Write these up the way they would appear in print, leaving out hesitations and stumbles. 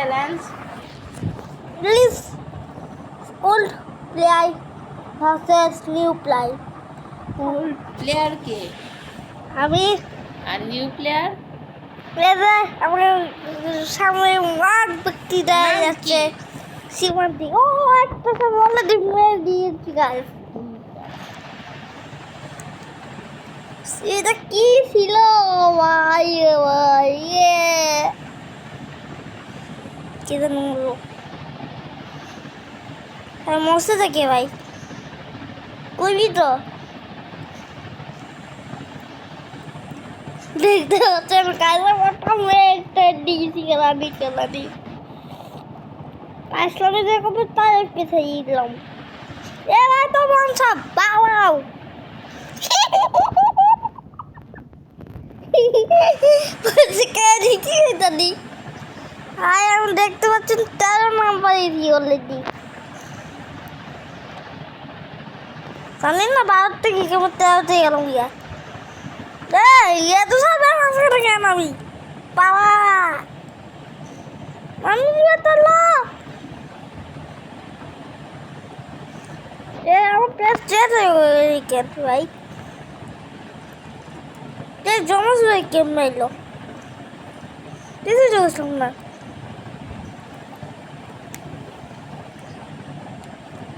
Challenge please old player versus new player. Old player কে আমি আর নিউ প্লেয়ার এবার আমার সামনে ওয়ান ব্যক্তি দাঁড়িয়ে নাম যাচ্ছে কি? সীমান্তি। ও একটা বলে মেরে দিয়েছি গাইস। এটা কি ছিল ভাই ভাই কি জানো মরছে থাকে ভাই করবি তো দেখতে হচ্ছে আমি কাজে করতাম একটা ডিসি খেলানি আসলামে যে কবে তার পেছাই দিলাম এবার তো মন সব বাবাও আমি দেখতে পাচ্ছেন 13 নাম্বার অলরেডি জানেন না 12 থেকে কেমন 13তে গেলাম ইয়া তো সব মাঝখানে কেন আমি বাবা আমি তো আমার প্লেস চেঞ্জ হয়ে গেছে ভাই জমা ভাই কেমন এলো দেখে চলছিলাম না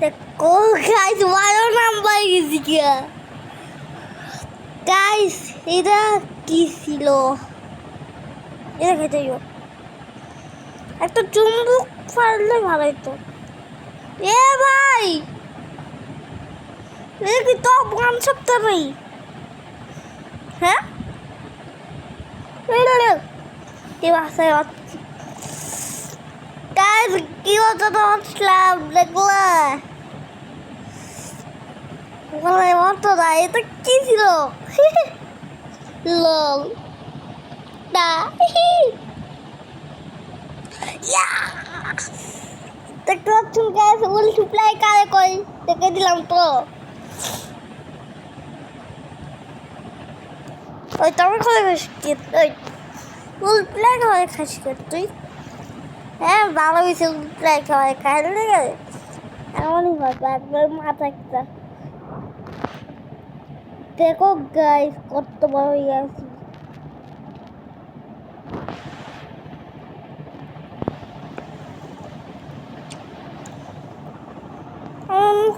দেখো গাইস 12 নাম্বার গেছি গিয়া গাইস এটা কি ছিল এটা খেতে একটা চুম্বক ফাড়লে ভালো হতো এ ভাই কি তো গান সপ্তাহ নেই হ্যাঁ কি বাসায় গাইস কি হতো তো আসলাম দেখলা বলে মতো না এটা কি ছিল লল না দেখতে পাচ্ছেন গাইস উল সুপ্লাই কারে কই দেখে দিলাম তো ওই তোমার ঘরে খাসি ওই উল প্লাই ঘরে খাসি তুই হ্যাঁ ভালো হয়েছে উল প্লাই খাওয়াই খাইলে গেলে এমনই হবে একবার মাথা একটা দেখো গাইস কত বড় হয়ে গেছে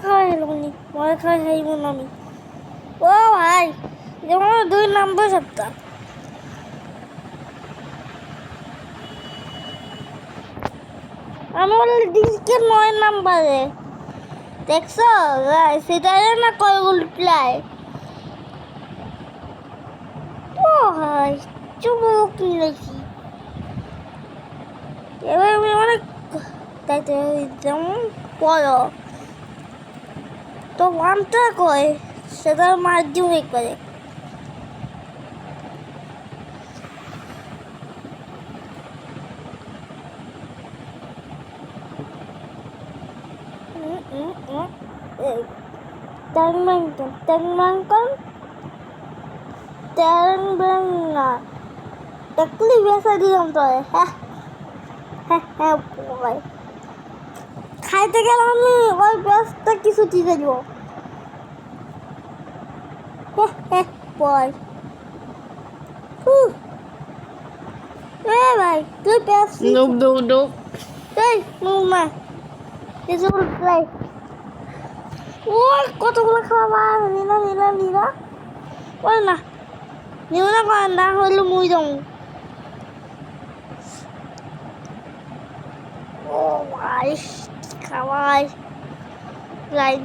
খাওয়াই হলো নি মনে খাওয়াই খাইব না আমি ও ভাই যেমন 2 নাম্বার সপ্তাহ আমি বলি দিকে 9 নাম্বারে দেখছো সেটা না কয়গুলো প্লাই ও ভাই চুমুক নিয়েছি এবার আমি অনেক তাইতে যেমন পড়ো তো ওয়ানটা কয় সেটা মার দিও একবারে দেখলি বেসা দিলাম তো হ্যাঁ হ্যাঁ হ্যাঁ ভাই খাইতে গেলাম আমি ওই ব্যস্ত কিছু চিজে দিব ভাই তুই পেঁয়াজ এই মা কিছু প্লাই ও কতগুলো খাওয়া নীলা ওই না নিউনা করেন না হইলে মুই যাও ও ভাই খাওয়াই লাইন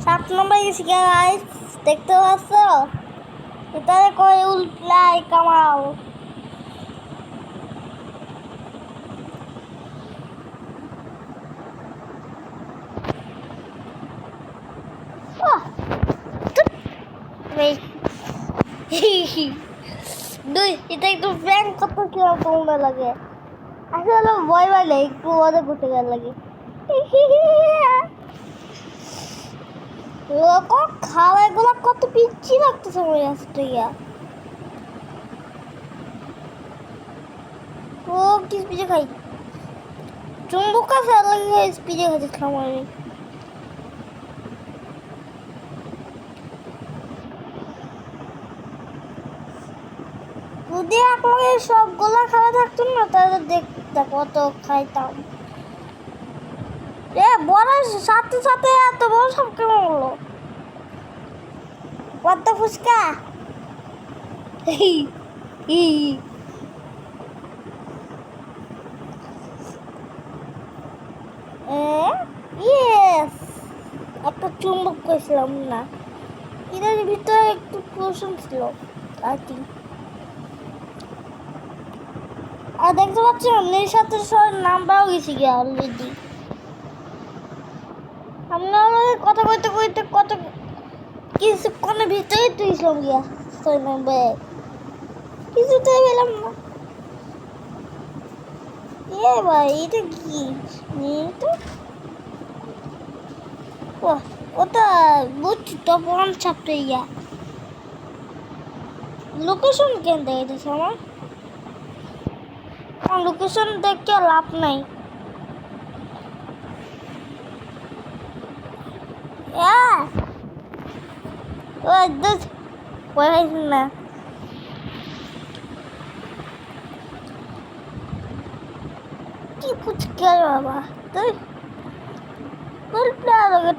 সাত নম্বর গেছি গাইস দেখতে পাচ্ছ এটারে কয় উল্টাই কামাও দুই এটা একটু প্র্যাঙ্ক করতে কিরকম লাগে আসলে ভয় ভয় নেই একটু মজা করতে গেলে লাগে লোক খাওয়াগুলো কত পিচ্ছি লাগতেছে আমার কাছ থেকে। ও কি পিজে খাই, চুম্বক আছে লাগে পিজে খাচ্ছিলাম আমি। যদি আমাকে সবগুলা খাওয়া থাকতো না তাহলে দেখতে কত খাইতাম। এ বলার সাথে সাথে এত বড় সব কেমন হলো? কত ফুচকা ইয়েস, একটা চুম্বক করেছিলাম না, এটার ভিতরে একটু পোষণ ছিল আর কি। আর দেখতে পাচ্ছি অন্যের সাথে সব নাম্বারও গেছি গিয়া অলরেডি। আমরা কথা কইতে কইতে কত কিছুক্ষণের ভিতরেই তুইছিলাম গিয়া 6 নম্বরে, কিছুতেই পেলাম না। এ ভাই এটা কি তো ওটা বুঝছি তো পন ছাপতে ইয়া লোকেশন কেন দেখাইতেছে আমার? লোকেশন দেখে লাভ নাই। না কি ফুচকা বাবা, তুই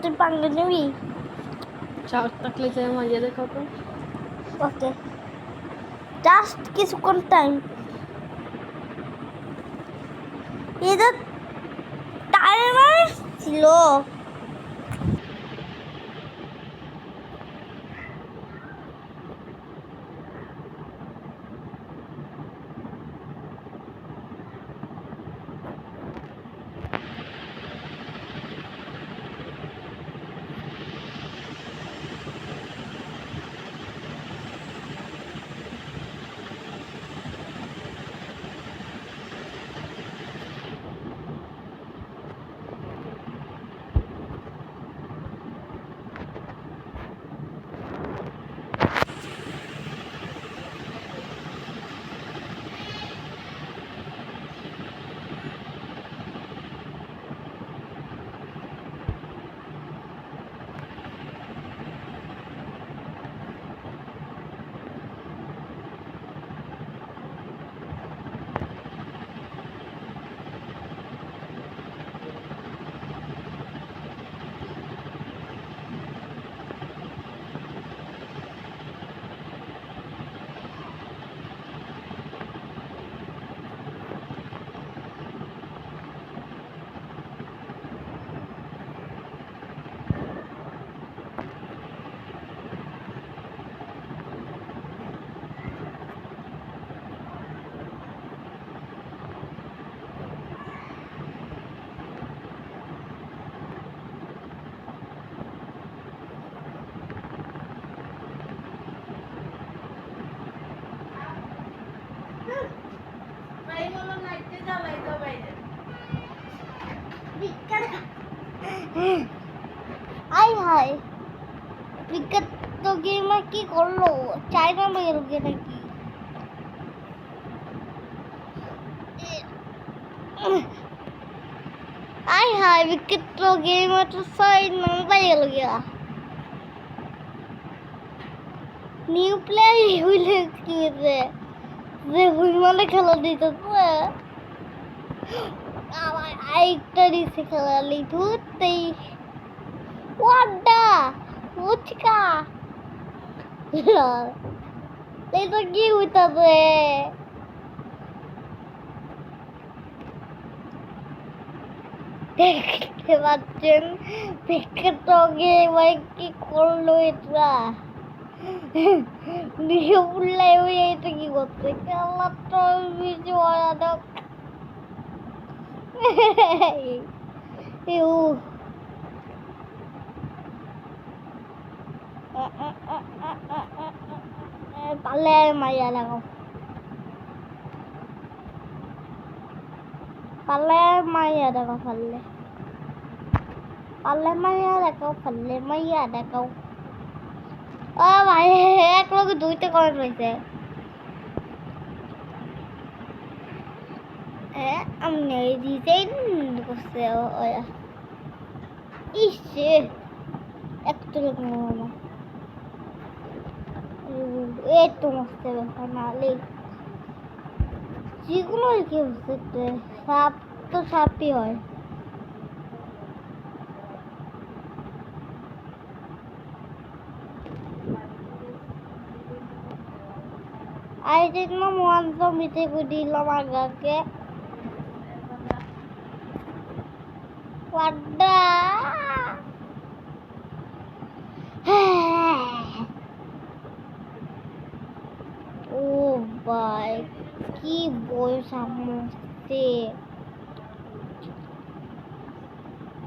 তুই পাঙ্গে নিবি? চার থাকলে যে মজা দেখাও তো। ওকে, জাস্ট কিছুক্ষণ টাইম। এটা টাইমার ছিল। আই হাই, ক্রিকেট তো গেমার কি করলো? চাইনা মেয়ের গে নাকি? আই হাই, विकेट तो गेम तो साइड नंबर गल गया। न्यू प्लेयर हुईले की যে হুইমানে খেলা দিতেছে আমার আরেকটা দিছে খেলা লি ধুতেই ওয়াডা ফুচকা এটা কি হইতাছে? দেখতে পাচ্ছেন বিকেটকে ভাই কি করলো এটা? নিউ প্লেয়ার হয়ে এটা কি করছে? খেলা তো বেশি ভয়ানক। পালে মাইয়া লাগাও, পালে মাইয়া দেখো পারলে। পারলে মাইয়া দেখাও, পারলে মাইয়া দেখাও। ও ভাই, এক লোক দুইটা করে রয়েছে। আমি ডিজাইন করছে ওরা। ইসে একটু লোক মামা এই তো মস্ত ব্যাপার নাহলে যেগুলো কি হচ্ছে, সাপ তো সাপই হয়। আর জন্য মন জমিতে দিলাম আগাকে ওয়াড্ডা। ও ভাই, কি বই সামনে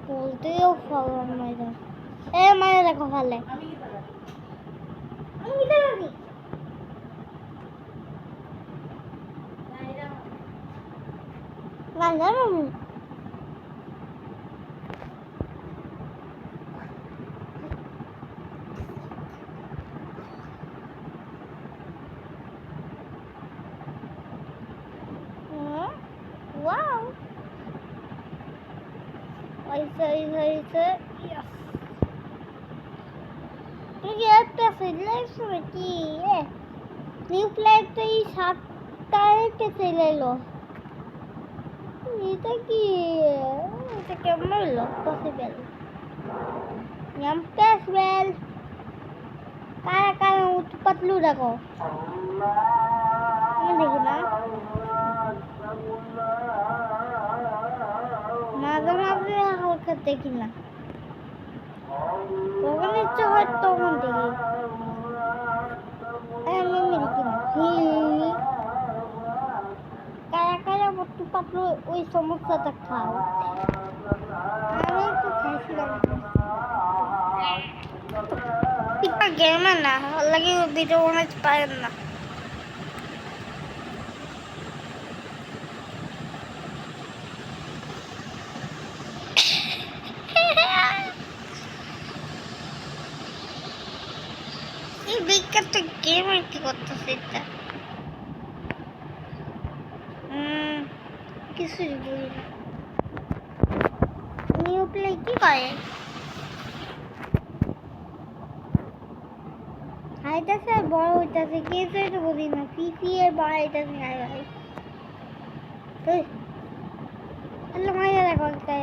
বলতেও পারলাম না। এ মায়ের দেখো ফালে না জানো ওয়াও হয়েছে তুই একটা সিলেক্ট কি নিউ প্লেট তো এই সাতটাতে চলে এলো। এটা কি, এটা কেমন হলো পসিবল? পসিবল কারা কারা পাতলু দেখো, আমি দেখি না মাঝে মাঝে হালকা দেখি না, তখন ইচ্ছে হয় তখন দেখি। আমি দেখি না কারা কারা একটু পাতলু ওই সমস্যাটা খাও। আমি তো খাইছিলাম গেমে না লাগে ভিডিও বানাতে পারেন না। এই বিখ্যাত গেম আর কি করতেছে এটা কিছুই বুঝি না। নিউ প্লে কি করে হাইটাছে আর বড় হইতাছে কিছু এটা বুঝি না। পিপি এর বড় হইতাছে হাই ভাই আল্লাহ মাইয়া দেখো একটা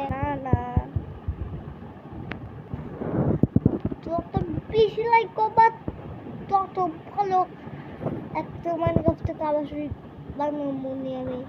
না যত বেশি লাইক করবা তত ভালো। একটা মানে করতে কাবাসরি বাংলা মনে আমি